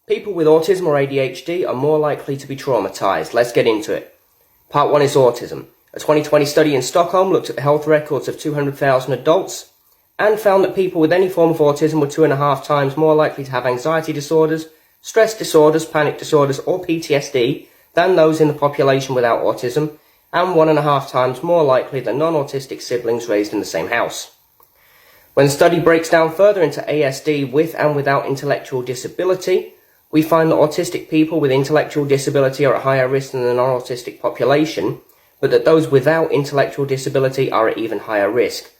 People with autism or ADHD are more likely to be traumatized. Let's get into it. Part 1 is autism. A 2020 study in Stockholm looked at the health records of 200,000 adults and found that people with any form of autism were 2.5 times more likely to have anxiety disorders, stress disorders, panic disorders, or PTSD than those in the population without autism, and 1.5 times more likely than non-autistic siblings raised in the same house. When the study breaks down further into ASD with and without intellectual disability, we find that autistic people with intellectual disability are at higher risk than the non-autistic population, but that those without intellectual disability are at even higher risk.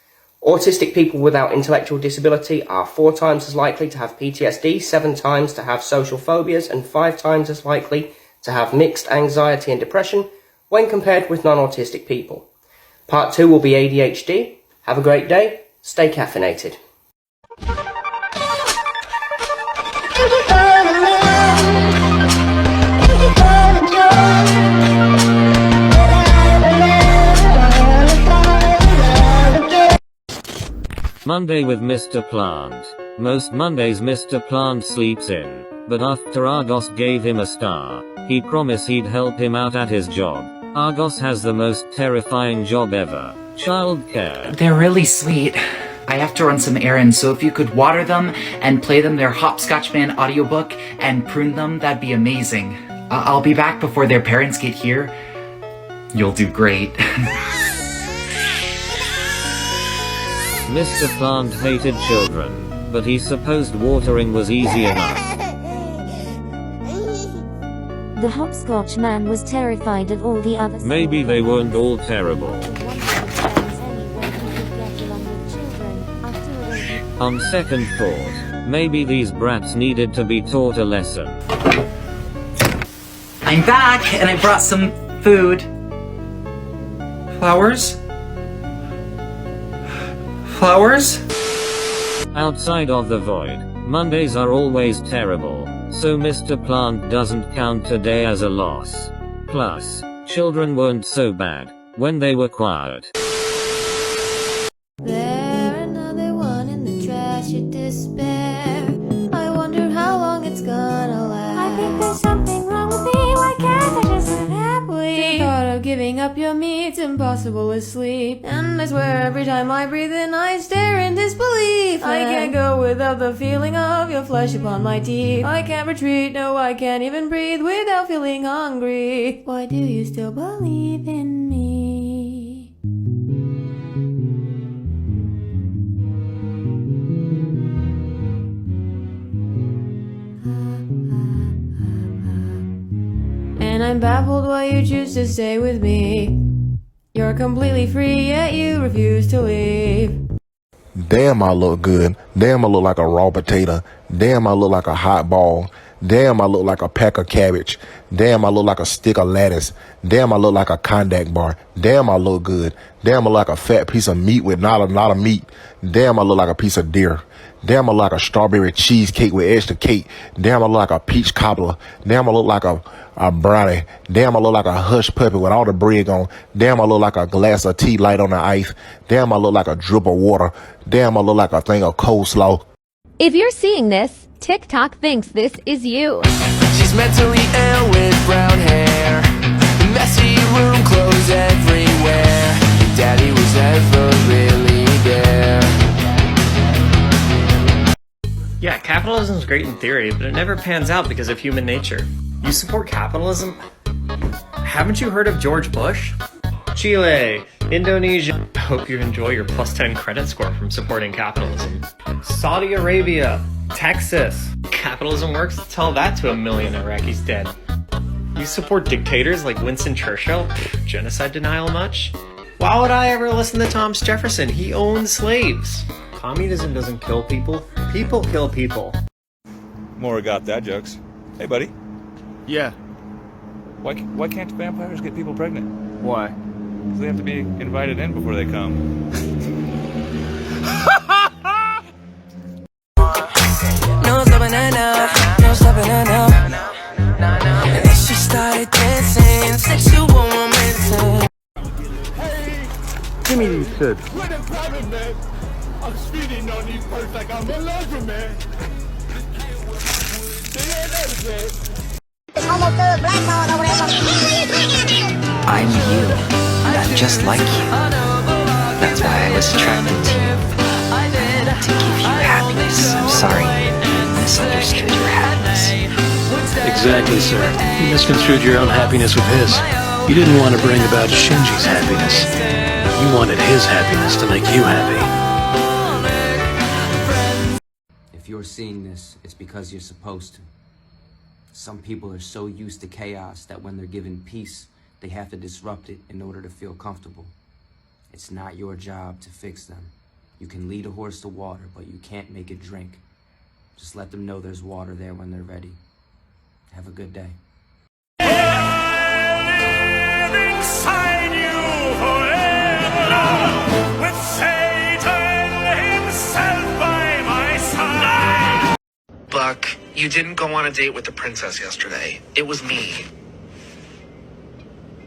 Autistic people without intellectual disability are 4 times as likely to have PTSD, 7 times to have social phobias, and 5 times as likely to have mixed anxiety and depression when compared with non-autistic people. Part 2 will be ADHD. Have a great day. Stay caffeinated. Monday with Mr. Plant. Most Mondays Mr. Plant sleeps in, but after Argos gave him a star, he promised he'd help him out at his job. Argos has the most terrifying job ever. Childcare. They're really sweet. I have to run some errands, so if you could water them and play them their Hopscotch Man audiobook and prune them, that'd be amazing. I'll be back before their parents get here. You'll do great. Mr. Plant hated children, but he supposed watering was easy enough. The Hopscotch Man was terrified of all the others. Maybe they weren't all terrible. On second thought, maybe these brats needed to be taught a lesson. I'm back, and I brought some food. Flowers? Flowers? Outside of the void, Mondays are always terrible, so Mr. Plant doesn't count today as a loss. Plus, children weren't so bad when they were quiet. There, another one in the trash of despair. I wonder how long it's gonna last. I think there's something wrong with me. Why can't I just live happily? The thought of giving up your meat's impossible to sleep. And I swear every time I breathe in I stare in disbelief. I can't go without the feeling of your flesh upon my teeth. I can't retreat, no I can't even breathe without feeling hungry. Why do you still believe in me? And I'm baffled why you choose to stay with me. You're completely free, yet you refuse to leave. Damn, I look good. Damn, I look like a raw potato. Damn, I look like a hot ball. Damn, I look like a pack of cabbage. Damn, I look like a stick of lettuce. Damn, I look like a Kondak bar. Damn, I look good. Damn, I look like a fat piece of meat with not a lot of meat. Damn, I look like a piece of deer. Damn, I look like a strawberry cheesecake with extra cake. Damn, I look like a peach cobbler. Damn, I look like a brownie. Damn, I look like a hush puppy with all the bread on. Damn, I look like a glass of tea light on the ice. Damn, I look like a drip of water. Damn, I look like a thing of coleslaw. If you're seeing this, TikTok thinks this is you. She's mentally ill with brown hair, messy room clothes everywhere. If Daddy was ever really there. Yeah, capitalism's great in theory, but it never pans out because of human nature. You support capitalism? Haven't you heard of George Bush? Chile, Indonesia. I hope you enjoy your +10 credit score from supporting capitalism. Saudi Arabia, Texas. Capitalism works? Tell that to 1 million Iraqis dead. You support dictators like Winston Churchill? Genocide denial much? Why would I ever listen to Thomas Jefferson? He owned slaves. Communism doesn't kill people. People kill people. More got that jokes. Hey, buddy. Yeah. Why can't vampires get people pregnant? Why? Because they have to be invited in before they come. No stopping her now, no stopping her now. And then she started dancing, sexual momentum. Give me these chips. I'm speeding on these perks like I'm the legend, man. I'm you. I'm just like you. That's why I was attracted to you. I wanted to give you happiness. I'm sorry. I misunderstood your happiness. Exactly, sir. You misconstrued your own happiness with his. You didn't want to bring about Shinji's happiness. You wanted his happiness to make you happy. If you're seeing this, it's because you're supposed to. Some people are so used to chaos that when they're given peace, they have to disrupt it in order to feel comfortable. It's not your job to fix them. You can lead a horse to water, but you can't make it drink. Just let them know there's water there when they're ready. Have a good day. Inside you forever, with Satan himself by my side. Buck, you didn't go on a date with the princess yesterday. It was me.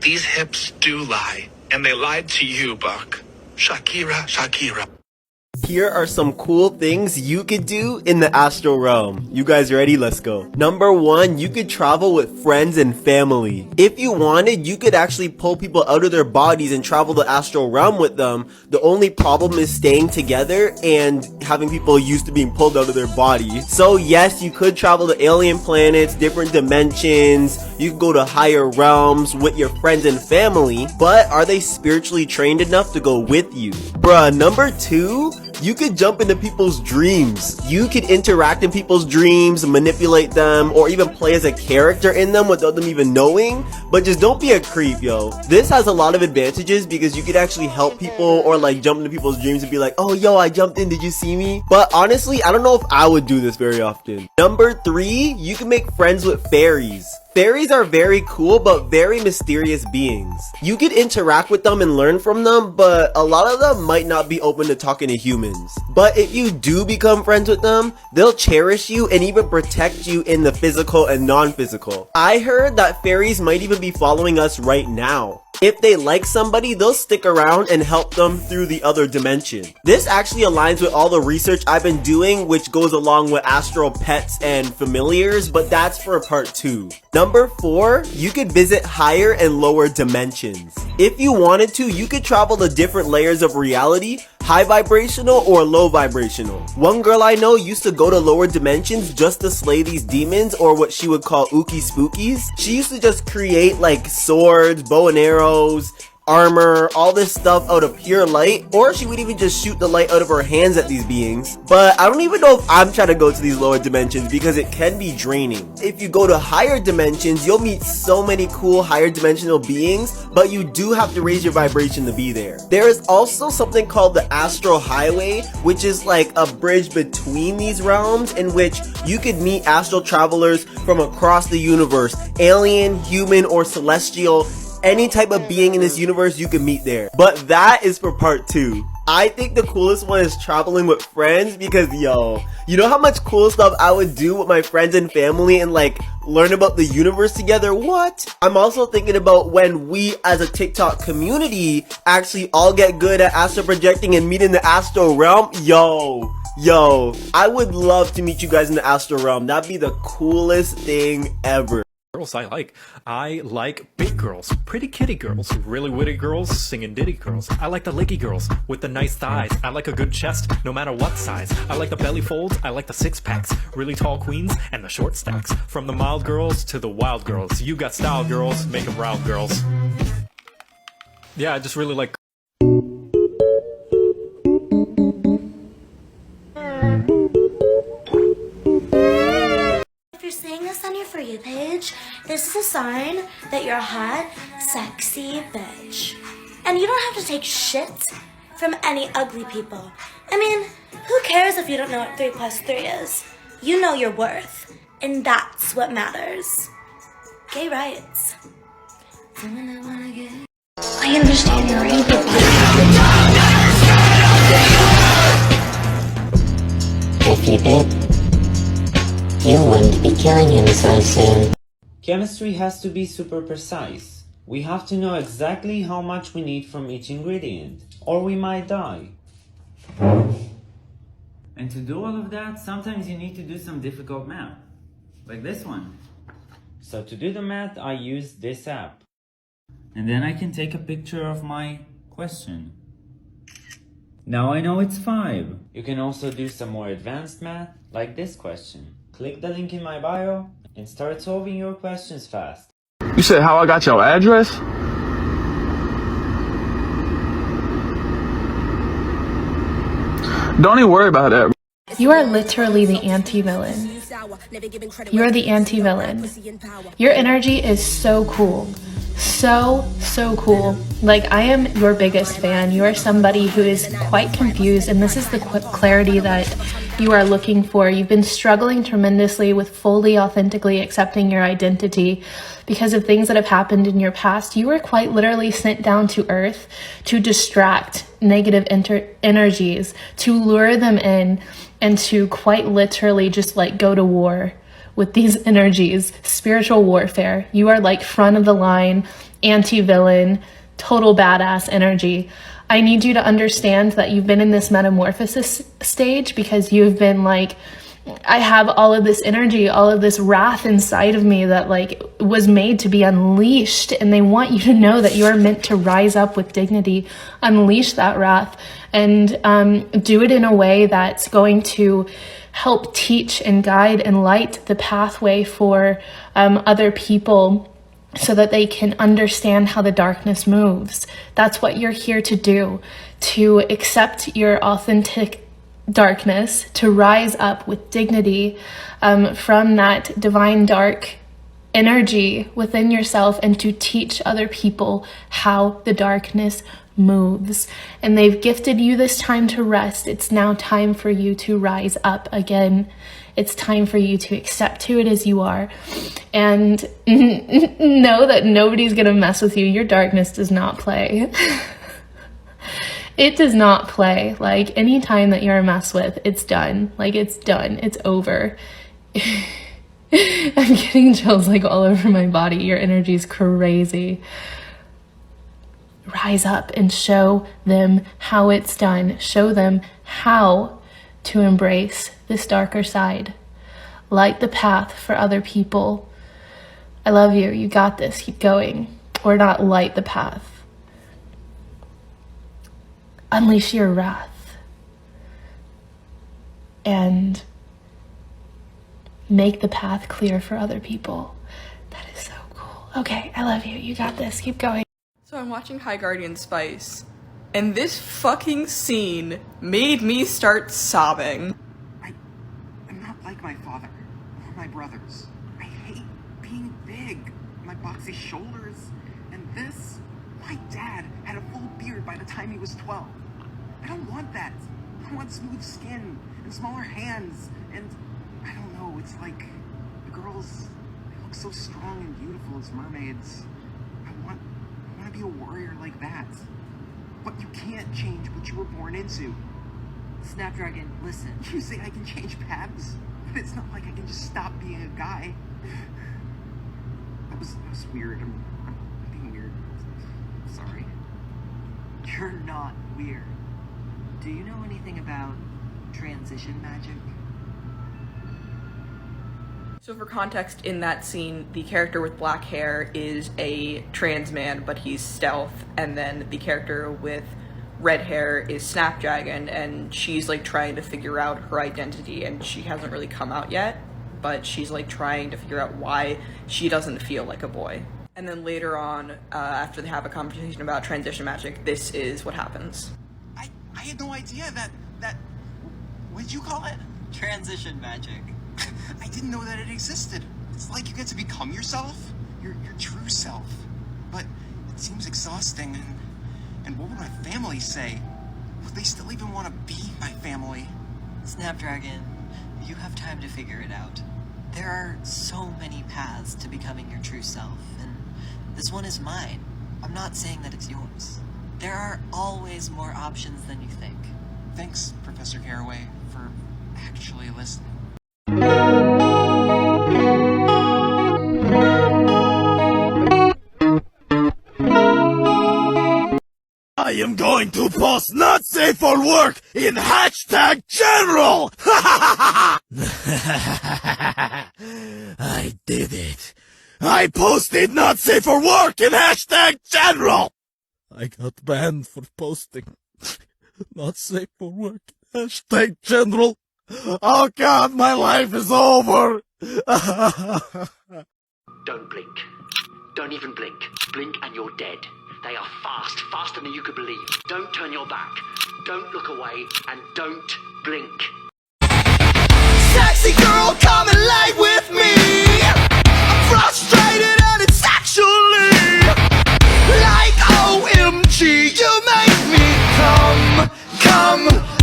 These hips do lie, and they lied to you, Buck. Shakira, Shakira. Here are some cool things you could do in the astral realm. You guys ready? Let's go. Number 1, you could travel with friends and family. If you wanted, you could actually pull people out of their bodies and travel the astral realm with them. The only problem is staying together and having people used to being pulled out of their body. So yes, you could travel to alien planets, different dimensions. You could go to higher realms with your friends and family, but are they spiritually trained enough to go with you? Bruh, number 2, you could jump into people's dreams. You could interact in people's dreams, manipulate them, or even play as a character in them without them even knowing. But just don't be a creep, yo. This has a lot of advantages because you could actually help people or like jump into people's dreams and be like, oh yo, I jumped in, did you see me? But honestly, I don't know if I would do this very often. Number 3, you can make friends with fairies. Fairies are very cool, but very mysterious beings. You could interact with them and learn from them, but a lot of them might not be open to talking to humans. But if you do become friends with them, they'll cherish you and even protect you in the physical and non-physical. I heard that fairies might even be following us right now. If they like somebody, they'll stick around and help them through the other dimension. This actually aligns with all the research I've been doing, which goes along with astral pets and familiars, but that's for part 2. Number 4, you could visit higher and lower dimensions. If you wanted to, you could travel to different layers of reality, high vibrational or low vibrational. One girl I know used to go to lower dimensions just to slay these demons, or what she would call ookie spookies. She used to just create like swords, bow and arrows, armor, all this stuff out of pure light, or she would even just shoot the light out of her hands at these beings. But I don't even know if I'm trying to go to these lower dimensions because it can be draining. If you go to higher dimensions, you'll meet so many cool higher dimensional beings, but you do have to raise your vibration to be there. There is also something called the astral highway, which is like a bridge between these realms in which you could meet astral travelers from across the universe, alien, human, or celestial. Any type of being in this universe you can meet there. But that is for part 2. I think the coolest one is traveling with friends because, yo, you know how much cool stuff I would do with my friends and family and like learn about the universe together? What? I'm also thinking about when we as a TikTok community actually all get good at astral projecting and meet in the astral realm. Yo, I would love to meet you guys in the astral realm. That'd be the coolest thing ever. Girls I like big girls, pretty kitty girls, really witty girls, singing ditty girls. I like the licky girls with the nice thighs. I like a good chest, no matter what size. I like the belly folds, I like the six packs, really tall queens and the short stacks. From the mild girls to the wild girls, you got style girls, make them proud girls. Yeah, I just really like. If you're seeing this on your For You page, this is a sign that you're a hot, sexy bitch. And you don't have to take shit from any ugly people. I mean, who cares if you don't know what 3 + 3 is? You know your worth, and that's what matters. Gay rights. I understand you're evil. If you did, you wouldn't be killing him so soon. Chemistry has to be super precise. We have to know exactly how much we need from each ingredient, or we might die. And to do all of that, sometimes you need to do some difficult math, like this one. So to do the math, I use this app. And then I can take a picture of my question. Now I know it's 5. You can also do some more advanced math, like this question. Click the link in my bio and start solving your questions fast. You said how I got your address? Don't even worry about that. You are literally the anti-villain. You are the anti-villain. Your energy is so cool. So cool. Like, I am your biggest fan. You are somebody who is quite confused, and this is the clarity that you are looking for. You've been struggling tremendously with fully authentically accepting your identity because of things that have happened in your past. You were quite literally sent down to earth to distract negative energies, to lure them in, and to quite literally just like go to war with these energies. Spiritual warfare. You are like front of the line, anti-villain, total badass energy. I need you to understand that you've been in this metamorphosis stage because you've been like, I have all of this energy, all of this wrath inside of me that like was made to be unleashed, and they want you to know that you are meant to rise up with dignity, unleash that wrath, and do it in a way that's going to help teach and guide and light the pathway for other people so that they can understand how the darkness moves. That's what you're here to do, to accept your authentic darkness, to rise up with dignity from that divine dark energy within yourself, and to teach other people how the darkness moves. And they've gifted you this time to rest. It's now time for you to rise up again. It's time for you to accept who it is you are and know that nobody's gonna mess with you. Your darkness does not play. It does not play. Like, any time that you're messed with, it's done. Like, it's done. It's over. I'm getting chills like all over my body. Your energy is crazy. Rise up and show them how it's done. Show them how to embrace this darker side. Light the path for other people. I love you. You got this. Keep going. Or not light the path. Unleash your wrath. And make the path clear for other people. That is so cool. Okay, I love you. You got this. Keep going. So I'm watching High Guardian Spice, and this fucking scene made me start sobbing. I'm not like my father or my brothers. I hate being big, my boxy shoulders, and this. My dad had a full beard by the time he was 12. I don't want that. I want smooth skin and smaller hands, and I don't know, it's like the girls, they look so strong and beautiful as mermaids. I want to be a warrior like that. But you can't change what you were born into. Snapdragon, listen. You say I can change paths, but it's not like I can just stop being a guy. That was weird. I'm being weird. Sorry. You're not weird. Do you know anything about transition magic? So for context, in that scene, the character with black hair is a trans man, but he's stealth, and then the character with red hair is Snapdragon, and she's like trying to figure out her identity, and she hasn't really come out yet, but she's like trying to figure out why she doesn't feel like a boy. And then later on, after they have a conversation about transition magic, this is what happens. I had no idea that what did you call it? Transition magic. I didn't know that it existed. It's like you get to become yourself, your true self. But it seems exhausting, and what would my family say? Would they still even want to be my family? Snapdragon, you have time to figure it out. There are so many paths to becoming your true self, and this one is mine. I'm not saying that it's yours. There are always more options than you think. Thanks, Professor Caraway, for actually listening. I am going to post not safe for work in hashtag general! I did it. I posted not safe for work in hashtag general. I got banned for posting not safe for work in hashtag general. Oh God, my life is over. Don't blink. Don't even blink. Blink and you're dead. They are fast, faster than you could believe. Don't turn your back. Don't look away and don't blink. Sexy girl, come and lay with me. I'm frustrated and it's actually like OMG. You make me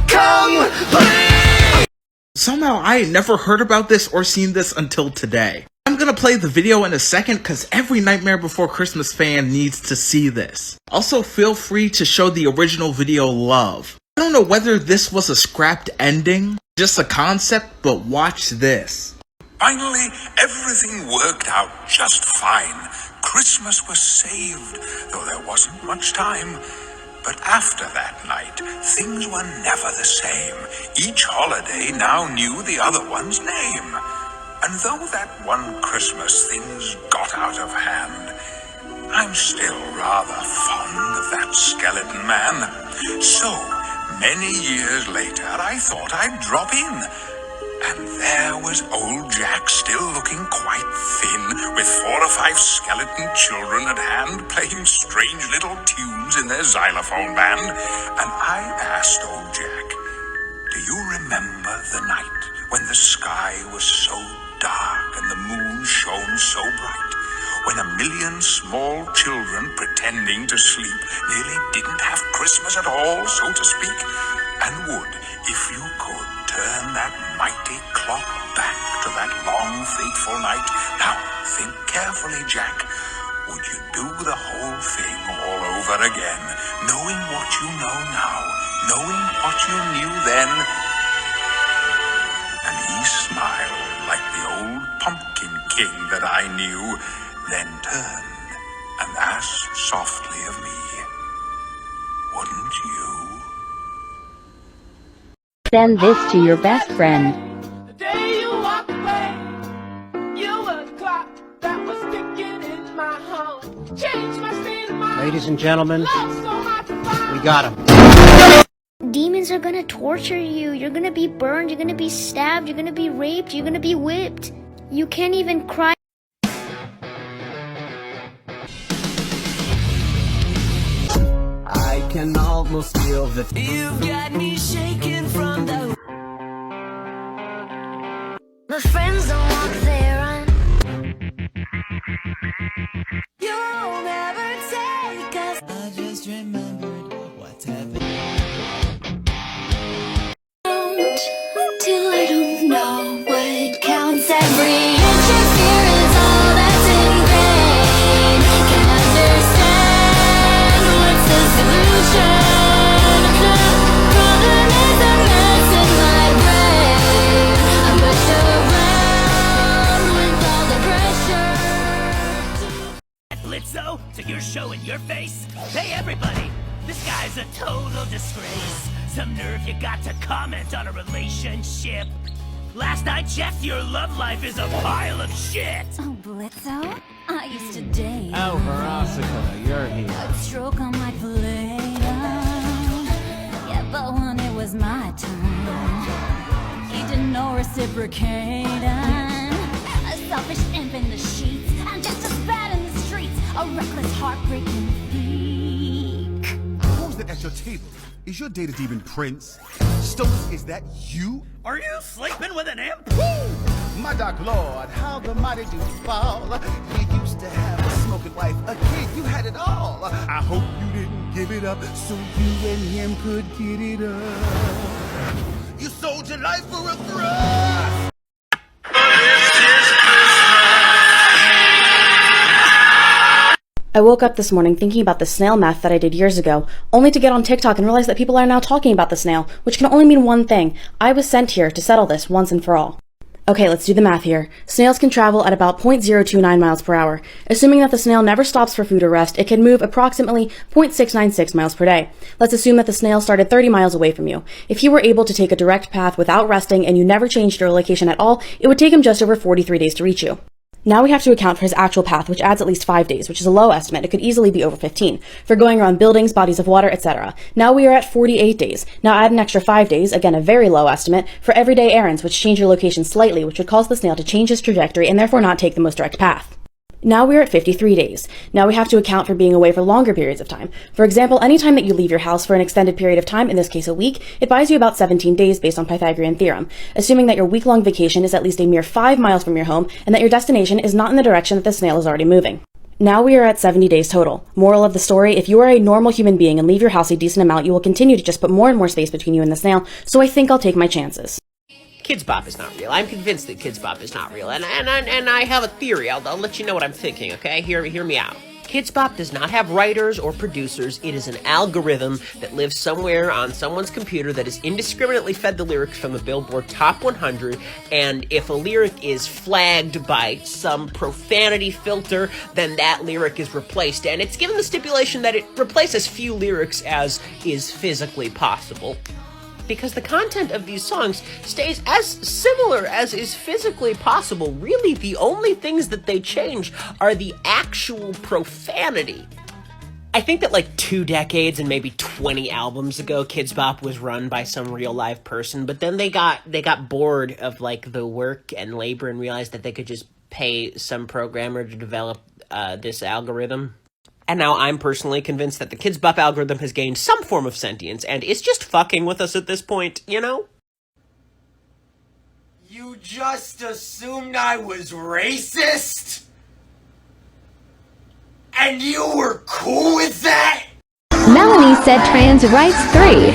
come, please. Somehow I had never heard about this or seen this until today. I'm gonna play the video in a second because every Nightmare Before Christmas fan needs to see this. Also, feel free to show the original video love. I don't know whether this was a scrapped ending, just a concept, but watch this. Finally, everything worked out just fine. Christmas was saved, though there wasn't much time. But after that night, things were never the same. Each holiday now knew the other one's name. And though that one Christmas things got out of hand, I'm still rather fond of that skeleton man. So, many years later, I thought I'd drop in. And there was old Jack still looking quite thin, with 4 or 5 skeleton children at hand, playing strange little tunes in their xylophone band. And I asked old Jack, do you remember the night when the sky was so dark and the moon shone so bright? When 1,000,000 small children pretending to sleep nearly didn't have Christmas at all, so to speak? And would, if you could, turn that mighty clock back to that long, fateful night? Now, think carefully, Jack. Would you do the whole thing all over again, knowing what you know now, knowing what you knew then? And he smiled like the old pumpkin king that I knew, then turned and asked softly of me, wouldn't you? Send this to your best friend. The day you walked away, you were the clock that was ticking in my home. Changed my state of mind. Ladies and gentlemen, we got him. Demons are gonna torture you. You're gonna be burned. You're gonna be stabbed. You're gonna be raped. You're gonna be whipped. You can't even cry. I can almost feel the. You've got me shaking from the. My friends don't walk there on. You'll never take us. I just remembered what's happened. Till I don't know what counts. Every inch of fear is all that's in vain. Can't understand what's the solution. The problem is a mess in my brain. I'm pushed around with all the pressure. Blitzo, so you're showing your face? Hey everybody, this guy's a total disgrace. Some nerve you got to comment on a relationship. Last I checked, your love life is a pile of shit. Oh, Blitzo? I used to date. Oh, Verosica, you're here. I'd stroke on my Play-Doh. Yeah, but when it was my turn, he did no reciprocating. A selfish imp in the sheets, and just as bad in the streets. A reckless, heartbreaking freak. Who's that at your table? Is your data demon Prince? Stokes, is that you? Are you sleeping with an imp? Woo! My dark lord, how the mighty do fall. You used to have a smoking wife, a kid, you had it all. I hope you didn't give it up so you and him could get it up. You sold your life for a thrust. I woke up this morning thinking about the snail math that I did years ago, only to get on TikTok and realize that people are now talking about the snail, which can only mean one thing. I was sent here to settle this once and for all. Okay, let's do the math here. Snails can travel at about 0.029 miles per hour. Assuming that the snail never stops for food or rest, it can move approximately 0.696 miles per day. Let's assume that the snail started 30 miles away from you. If he were able to take a direct path without resting and you never changed your location at all, it would take him just over 43 days to reach you. Now we have to account for his actual path, which adds at least 5 days, which is a low estimate. It could easily be over 15, for going around buildings, bodies of water, etc. Now we are at 48 days. Now add an extra 5 days, again a very low estimate, for everyday errands, which change your location slightly, which would cause the snail to change his trajectory and therefore not take the most direct path. Now we are at 53 days. Now we have to account for being away for longer periods of time. For example, any time that you leave your house for an extended period of time, in this case a week, it buys you about 17 days based on Pythagorean theorem, assuming that your week-long vacation is at least a mere 5 miles from your home and that your destination is not in the direction that the snail is already moving. Now we are at 70 days total. Moral of the story, if you are a normal human being and leave your house a decent amount, you will continue to just put more and more space between you and the snail, so I think I'll take my chances. Kids Bop is not real. I'm convinced that Kids Bop is not real, and I have a theory. I'll let you know what I'm thinking, okay? Hear me out. Kids Bop does not have writers or producers. It is an algorithm that lives somewhere on someone's computer that is indiscriminately fed the lyrics from the Billboard Top 100, and if a lyric is flagged by some profanity filter, then that lyric is replaced, and it's given the stipulation that it replaces few lyrics as is physically possible. Because the content of these songs stays as similar as is physically possible. Really, the only things that they change are the actual profanity. I think that like 2 decades and maybe 20 albums ago, Kids Bop was run by some real live person, but then they got bored of like the work and labor and realized that they could just pay some programmer to develop this algorithm. And now I'm personally convinced that the Kids Bop algorithm has gained some form of sentience, and it's just fucking with us at this point, you know? You just assumed I was racist? And you were cool with that? Melanie said trans rights 3.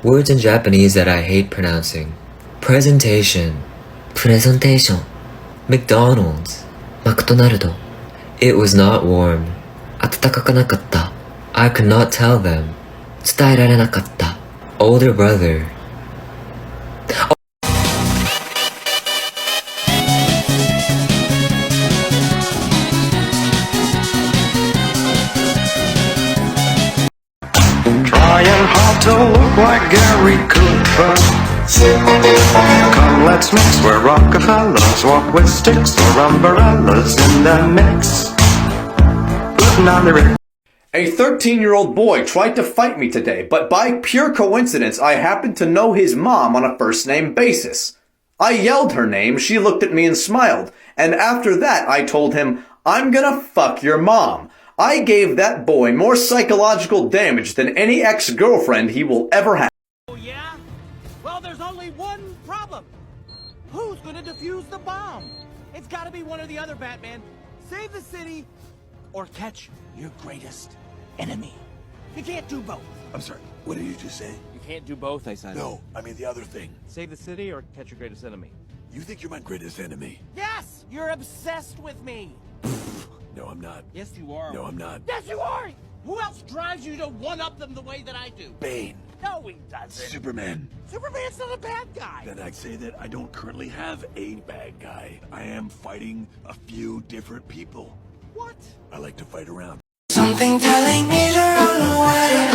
Words in Japanese that I hate pronouncing. Presentation. McDonald's. McDonaldo. It was not warm. 暖かくなかった. I could not tell them. 伝えられなかった. Older brother. Trying hard to look like Gary Cooper. Come, let's mix where Rockefellers walk with sticks or umbrellas in the mix. Putting on the rig. A 13-year-old boy tried to fight me today, but by pure coincidence, I happened to know his mom on a first-name basis. I yelled her name, she looked at me and smiled, and after that I told him, I'm gonna fuck your mom. I gave that boy more psychological damage than any ex-girlfriend he will ever have. Oh yeah? Well, there's only one problem. Who's gonna defuse the bomb? It's gotta be one or the other, Batman. Save the city, or catch your greatest enemy. You can't do both. I'm sorry, what did you just say? You can't do both, I said. No, I mean the other thing. Save the city or catch your greatest enemy? You think you're my greatest enemy? Yes! You're obsessed with me! No, I'm not. Yes, you are. No, I'm not. Yes, you are! Who else drives you to one-up them the way that I do? Bane. No, he doesn't. Superman. Superman's not a bad guy. Then I'd say that I don't currently have a bad guy. I am fighting a few different people. What? I like to fight around. Something telling me to run away.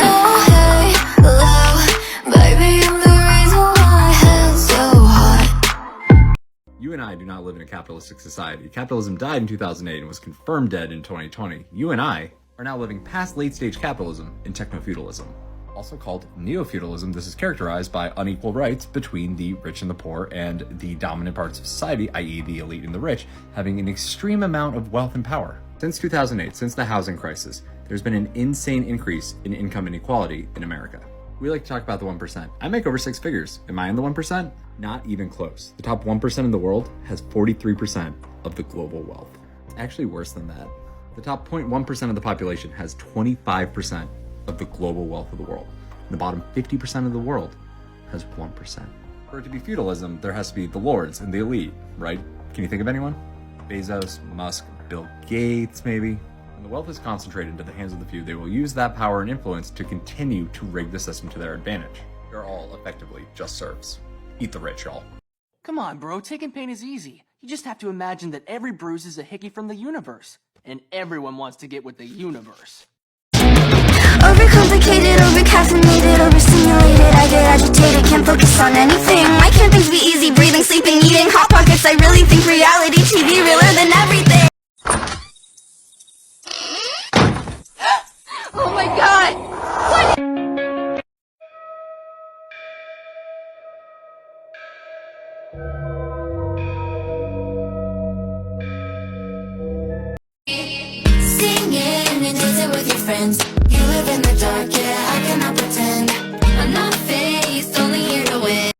No, hey, low, baby, I'm the reason why hell's so hot. You and I do not live in a capitalistic society. Capitalism died in 2008 and was confirmed dead in 2020. You and I are now living past late-stage capitalism in techno-feudalism. Also called neo-feudalism, this is characterized by unequal rights between the rich and the poor and the dominant parts of society, i.e. the elite and the rich, having an extreme amount of wealth and power. Since 2008, since the housing crisis, there's been an insane increase in income inequality in America. We like to talk about the 1%. I make over 6 figures. Am I in the 1%? Not even close. The top 1% in the world has 43% of the global wealth. It's actually worse than that. The top 0.1% of the population has 25% of the global wealth of the world. And the bottom 50% of the world has 1%. For it to be feudalism, there has to be the lords and the elite, right? Can you think of anyone? Bezos, Musk, Bill Gates, maybe. When the wealth is concentrated into the hands of the few, they will use that power and influence to continue to rig the system to their advantage. You're all effectively just serfs. Eat the rich, y'all. Come on, bro, taking pain is easy. You just have to imagine that every bruise is a hickey from the universe. And everyone wants to get with the universe. Overcomplicated, overcaffeinated, overstimulated. I get agitated, can't focus on anything. Why can't things be easy? Breathing, sleeping, eating, hot pockets. I really think reality TV realer than everything. Oh my god! What? Singing and dancing with your friends. You live in the dark, yeah, I cannot pretend. I'm not faced, only here to win.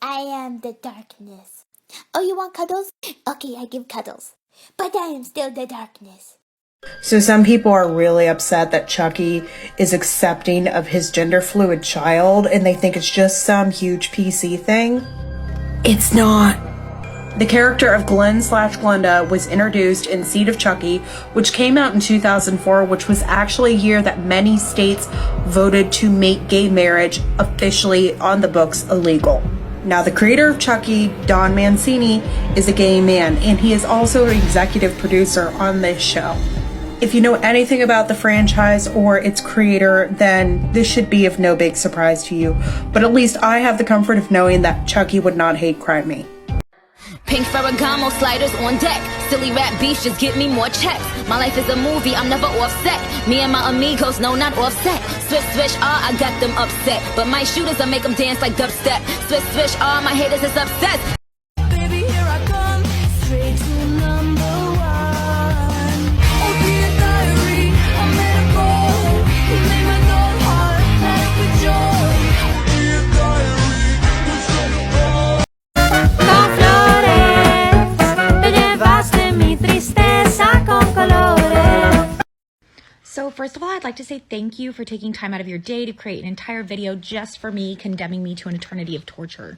I am the darkness. Oh, you want cuddles? Okay, I give cuddles. But I am still the darkness. So some people are really upset that Chucky is accepting of his gender fluid child and they think it's just some huge PC thing. It's not. The character of Glenn/Glenda was introduced in Seed of Chucky, which came out in 2004, which was actually a year that many states voted to make gay marriage officially on the books illegal. Now, the creator of Chucky, Don Mancini, is a gay man, and he is also an executive producer on this show. If you know anything about the franchise or its creator, then this should be of no big surprise to you. But at least I have the comfort of knowing that Chucky would not hate crime me. Pink Ferragamo sliders on deck. Silly rap beef just get me more checks. My life is a movie, I'm never offset. Me and my amigos, no, not offset. Swish, swish, I got them upset. But my shooters, I make them dance like dubstep. Swish, swish, my haters is upset. Baby, here I come, straight to number one. Oh, be a diary, I'm let it go. You make my dull heart laugh with joy. Be a diary, with some more. Con flores, te llevaste mi tristeza con colores. So first of all, I'd like to say thank you for taking time out of your day to create an entire video just for me, condemning me to an eternity of torture.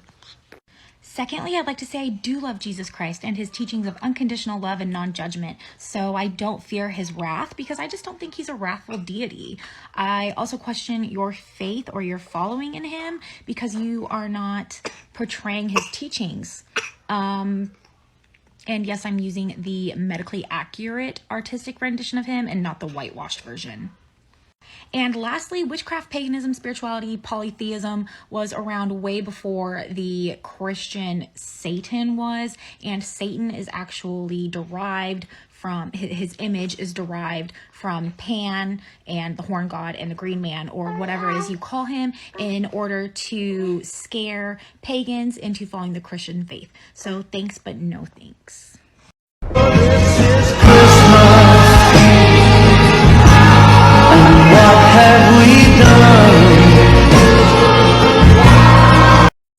Secondly, I'd like to say I do love Jesus Christ and his teachings of unconditional love and non-judgment, so I don't fear his wrath because I just don't think he's a wrathful deity. I also question your faith or your following in him because you are not portraying his teachings. And yes, I'm using the medically accurate artistic rendition of him and not the whitewashed version. And lastly, witchcraft, paganism, spirituality, polytheism was around way before the Christian Satan was, and Satan is actually derived from, his image is derived from Pan and the Horn God and the Green Man, or whatever it is you call him, in order to scare pagans into following the Christian faith. So thanks, but no thanks.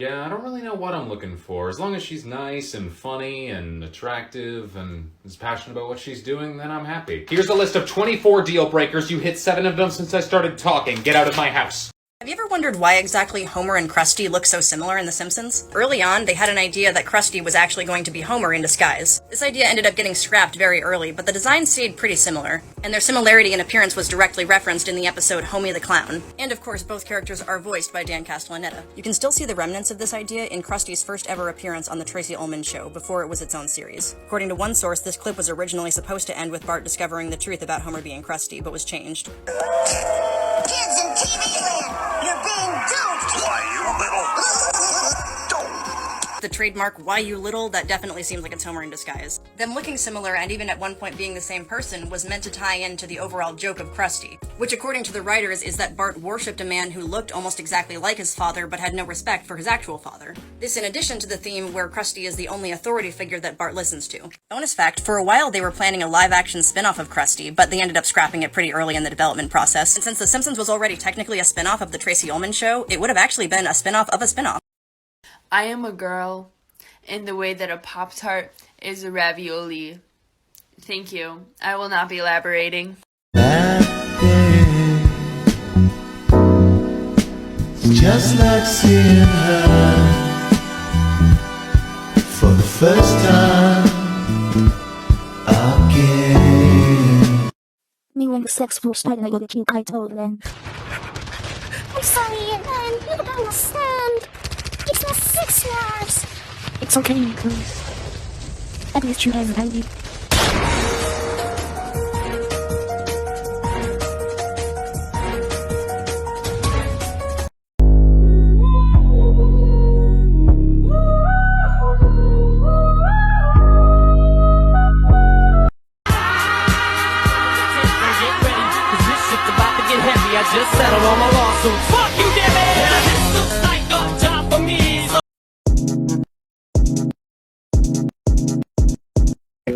Yeah, I don't really know what I'm looking for. As long as she's nice and funny and attractive and is passionate about what she's doing, then I'm happy. Here's a list of 24 deal breakers. You hit 7 of them since I started talking. Get out of my house. Have you ever wondered why exactly Homer and Krusty look so similar in The Simpsons? Early on, they had an idea that Krusty was actually going to be Homer in disguise. This idea ended up getting scrapped very early, but the design stayed pretty similar, and their similarity in appearance was directly referenced in the episode Homie the Clown. And of course, both characters are voiced by Dan Castellaneta. You can still see the remnants of this idea in Krusty's first ever appearance on The Tracy Ullman Show, before it was its own series. According to one source, this clip was originally supposed to end with Bart discovering the truth about Homer being Krusty, but was changed. Kids in TV land, you're being duped. Why, you little... The trademark "Why You Little," that definitely seems like it's Homer in disguise. Them looking similar and even at one point being the same person was meant to tie into the overall joke of Krusty, which according to the writers is that Bart worshipped a man who looked almost exactly like his father but had no respect for his actual father. This in addition to the theme where Krusty is the only authority figure that Bart listens to. Bonus fact, for a while they were planning a live-action spin-off of Krusty, but they ended up scrapping it pretty early in the development process, and since The Simpsons was already technically a spin-off of The Tracy Ullman Show, it would have actually been a spin-off of a spin-off. I am a girl in the way that a Pop-Tart is a ravioli. Thank you. I will not be elaborating. Just like seeing her for the first time again. having sex first night and I go to King, I told them. I'm sorry, and you don't understand. It's not 6 years. It's okay, Nicholas. At least you have a baby. I just settled all my lawsuits. Fuck you, damn it! This looks like a job for me.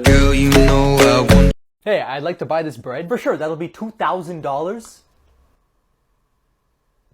Girl, you know I want. Hey, I'd like to buy this bread. For sure, that'll be $2,000.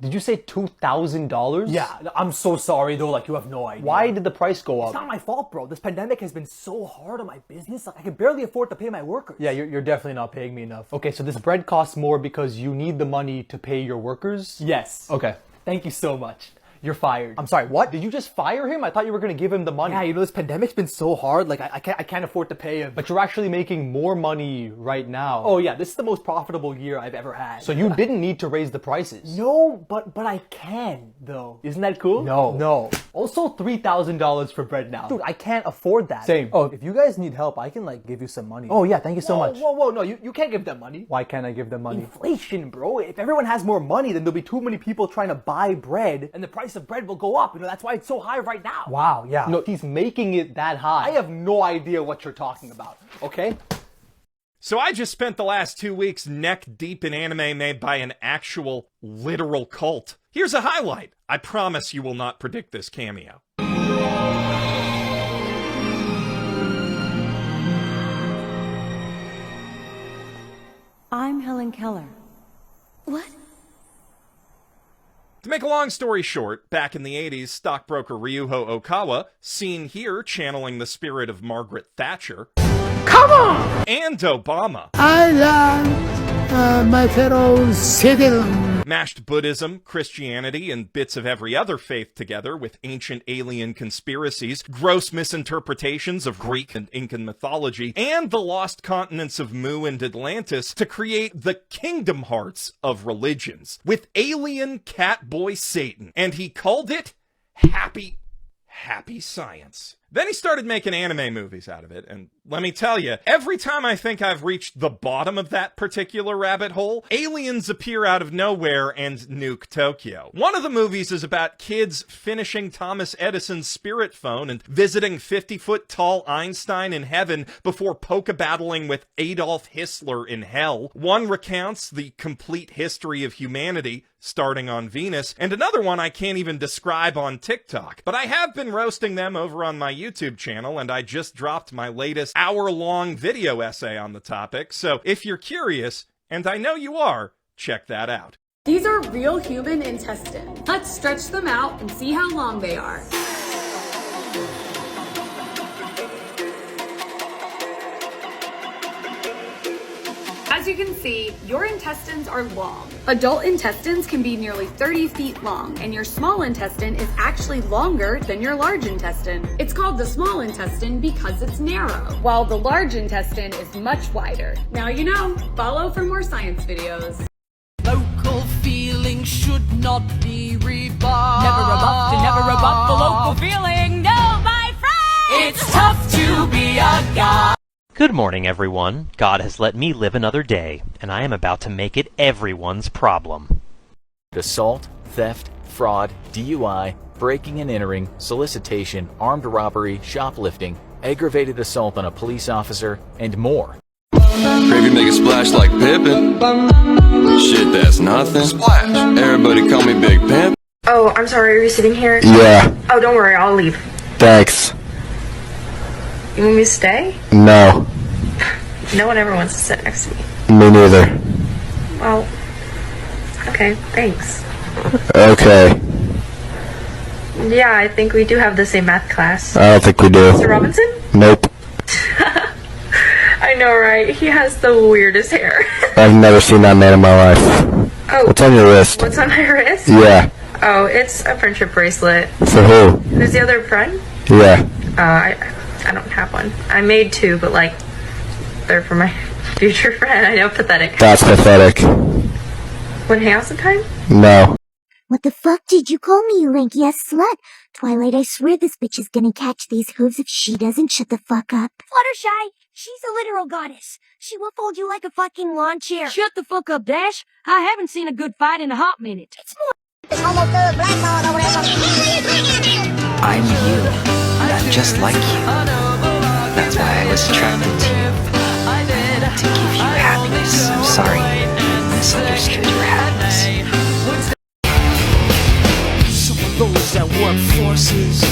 Did you say $2,000? Yeah, I'm so sorry though, like you have no idea. Why did the price go up? It's not my fault, bro. This pandemic has been so hard on my business, like I can barely afford to pay my workers. Yeah, you're definitely not paying me enough. Okay, so this bread costs more because you need the money to pay your workers? Yes. Okay. Thank you so much. You're fired. I'm sorry, what? Did you just fire him? I thought you were going to give him the money. Yeah, you know, this pandemic's been so hard, like I can't afford to pay him. But you're actually making more money right now. Oh yeah, this is the most profitable year I've ever had. So you didn't need to raise the prices. No, but I can, though. Isn't that cool? No. Also $3,000 for bread now. Dude, I can't afford that. Same. Oh, if you guys need help, I can like give you some money. Oh yeah, thank you so much. Whoa, no, you can't give them money. Why can't I give them money? Inflation, bro. If everyone has more money, then there'll be too many people trying to buy bread, and the price of bread will go up. You know, that's why it's so high right now. Wow, yeah. No, he's making it that high. I have no idea what you're talking about, okay? So I just spent the last 2 weeks neck deep in anime made by an actual, literal cult. Here's a highlight. I promise you will not predict this cameo. I'm Helen Keller. What? To make a long story short, back in the 80s, stockbroker Ryuho Okawa, seen here channeling the spirit of Margaret Thatcher, Come on! and Obama, I love my fellow citizens. mashed Buddhism, Christianity, and bits of every other faith together with ancient alien conspiracies, gross misinterpretations of Greek and Incan mythology, and the lost continents of Mu and Atlantis to create the Kingdom Hearts of religions, with alien catboy Satan, and he called it Happy Science. Then he started making anime movies out of it, and let me tell you, every time I think I've reached the bottom of that particular rabbit hole, aliens appear out of nowhere and nuke Tokyo. One of the movies is about kids finishing Thomas Edison's spirit phone and visiting 50-foot-tall Einstein in heaven before polka-battling with Adolf Hitler in hell. One recounts the complete history of humanity, starting on Venus, and another one I can't even describe on TikTok. But I have been roasting them over on my YouTube channel, and I just dropped my latest hour-long video essay on the topic, so if you're curious, and I know you are, check that out. These are real human intestines. Let's stretch them out and see how long they are. As you can see, your intestines are long. Adult intestines can be nearly 30 feet long, and your small intestine is actually longer than your large intestine. It's called the small intestine because it's narrow, while the large intestine is much wider. Now you know. Follow for more science videos. Local feeling should not be rebuffed. Never rebuffed and never rebuff the local feeling. No, my friend! It's tough to be a god. Good morning, everyone. God has let me live another day, and I am about to make it everyone's problem. Assault, theft, fraud, DUI, breaking and entering, solicitation, armed robbery, shoplifting, aggravated assault on a police officer, and more. Gravy make a splash like Pippin. Shit, that's nothing. Splash. Everybody call me Big Pimp. Oh, I'm sorry, are you sitting here? Yeah. Oh, don't worry, I'll leave. Thanks. You want me to stay? No. No one ever wants to sit next to me. Me neither. Well, okay, thanks. Okay. Yeah, I think we do have the same math class. I don't think we do. Mr. Robinson? Nope. I know, right? He has the weirdest hair. I've never seen that man in my life. Oh. What's on your wrist? What's on my wrist? Yeah. Oh, it's a friendship bracelet. For who? Who's the other friend? Yeah. I don't have one. I made two, but like, they're for my Future friend, I know, pathetic. That's pathetic. Wanna hang out sometime? No. What the fuck did you call me, you lanky ass slut? Twilight, I swear this bitch is gonna catch these hooves if she doesn't shut the fuck up. Fluttershy, she's a literal goddess. She will fold you like a fucking lawn chair. Shut the fuck up, Dash. I haven't seen a good fight in a hot minute. It's more I'm you, and I'm just like you. That's why I was attracted to you. I wanted to give you happiness. I'm sorry, I misunderstood your happiness. Some of those that work forces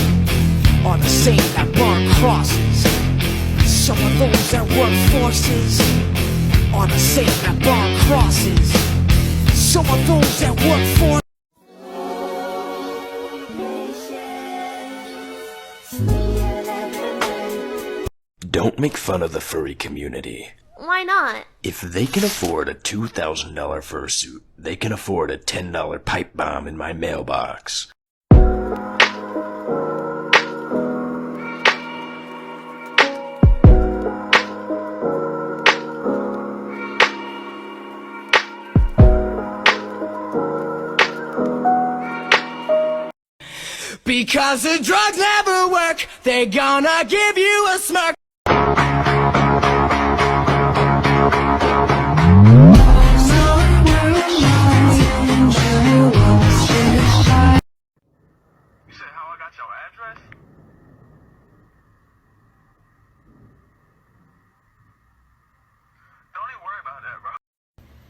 are the same that burn crosses. Some of those that work forces are the same that burn crosses. Some of those that work for Don't make fun of the furry community. Why not? If they can afford a $2,000 fursuit, they can afford a $10 pipe bomb in my mailbox. because the drugs never work, they're gonna give you a smirk.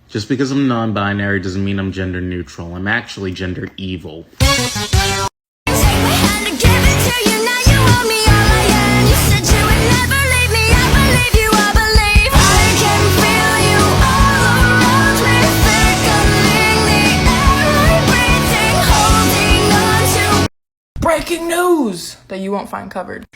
Just because I'm non-binary doesn't mean I'm gender neutral. I'm actually gender evil. Breaking news that you won't find covered.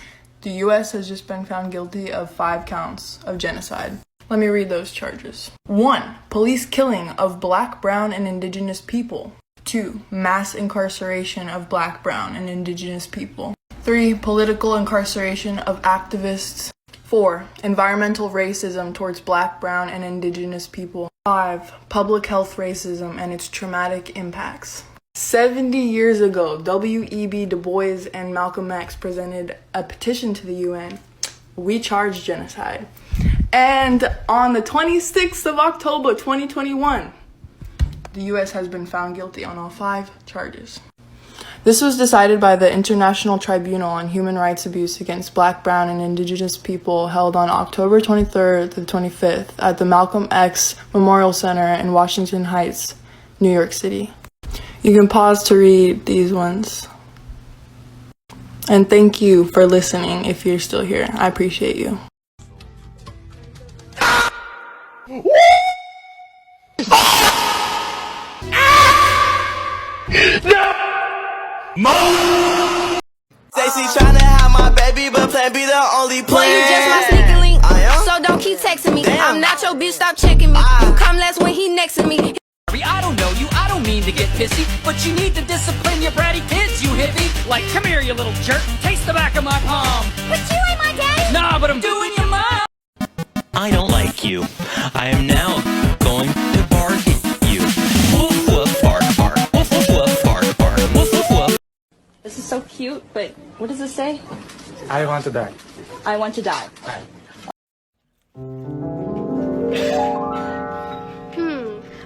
The U.S. has just been found guilty of 5 counts of genocide. Let me read those charges. 1. Police killing of Black, Brown, and Indigenous people. 2. Mass incarceration of Black, Brown, and Indigenous people. 3. Political incarceration of activists. 4. Environmental racism towards Black, Brown, and Indigenous people. 5. Public health racism and its traumatic impacts. 70 years ago, W.E.B. Du Bois and Malcolm X presented a petition to the UN. We charge genocide. And on the 26th of October 2021, the U.S. has been found guilty on all 5 charges. This was decided by the International Tribunal on Human Rights Abuse against Black, Brown, and Indigenous people held on October 23rd to the 25th at the Malcolm X Memorial Center in Washington Heights, New York City. You can pause to read these ones. And thank you for listening if you're still here. I appreciate you. Stacy tryna have my baby, but plan be the only plan. Boy, you just my sneaking link, so don't keep texting me. Damn. I'm not your bitch, stop checking me. You come last when he next to me. I don't know you, I don't mean to get pissy, but you need to discipline your bratty kids, you hippie. Like, come here, you little jerk, taste the back of my palm. But you ain't my daddy. Nah, but I'm doing your mom. I don't like you. I am now going to bark at you. Woof woof bark bark. Woof woof woof bark bark. Woof woof woof. This is so cute, but what does it say? I want to die. I want to die.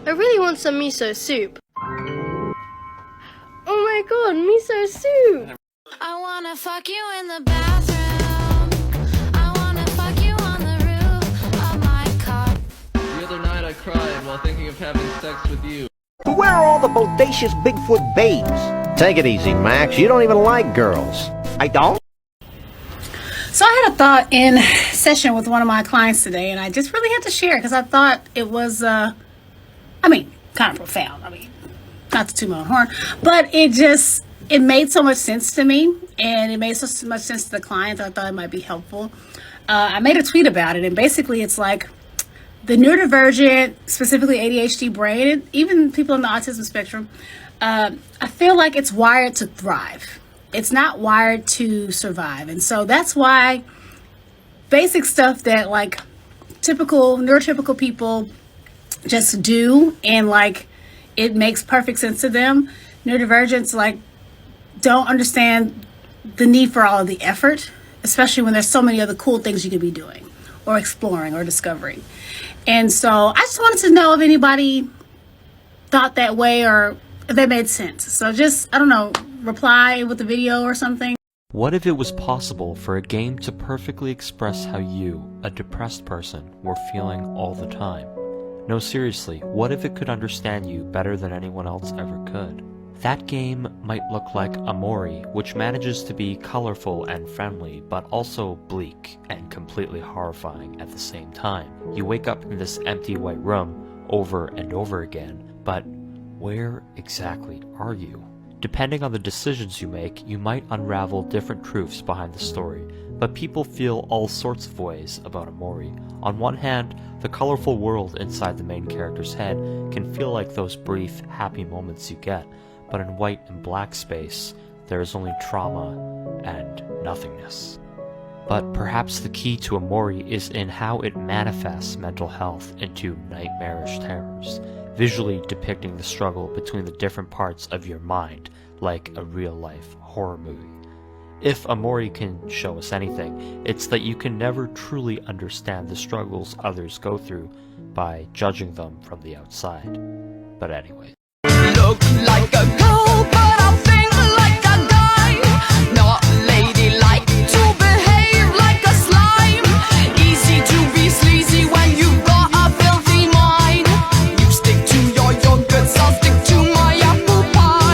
I really want some miso soup. Oh my god, miso soup! I wanna fuck you in the bathroom. I wanna fuck you on the roof of my car. The other night I cried while thinking of having sex with you. Where are all the bodacious Bigfoot babes? Take it easy, Max. You don't even like girls. I don't? So I had a thought in session with one of my clients today, and I just really had to share because I thought it was, kind of profound. Not to toot my own horn, but it made so much sense to me, and it made so much sense to the client that I thought it might be helpful. I made a tweet about it, and basically it's like the neurodivergent, specifically ADHD brain, and even people on the autism spectrum, I feel like it's wired to thrive. It's not wired to survive. And so that's why basic stuff that like typical neurotypical people just do, and like it makes perfect sense to them. Neurodivergents like don't understand the need for all of the effort, especially when there's so many other cool things you could be doing or exploring or discovering. And so I just wanted to know if anybody thought that way or if that made sense. So just, I don't know, reply with a video or something. What if it was possible for a game to perfectly express how you, a depressed person, were feeling all the time? No, seriously, what if it could understand you better than anyone else ever could? That game might look like Amori, which manages to be colorful and friendly, but also bleak and completely horrifying at the same time. You wake up in this empty white room over and over again, but where exactly are you? Depending on the decisions you make, you might unravel different truths behind the story, but people feel all sorts of ways about Amori. On one hand, the colorful world inside the main character's head can feel like those brief, happy moments you get, but in white and black space, there is only trauma and nothingness. But perhaps the key to Amori is in how it manifests mental health into nightmarish terrors, visually depicting the struggle between the different parts of your mind, like a real-life horror movie. If Amori can show us anything, it's that you can never truly understand the struggles others go through by judging them from the outside. But anyway. Look like a girl, but I'm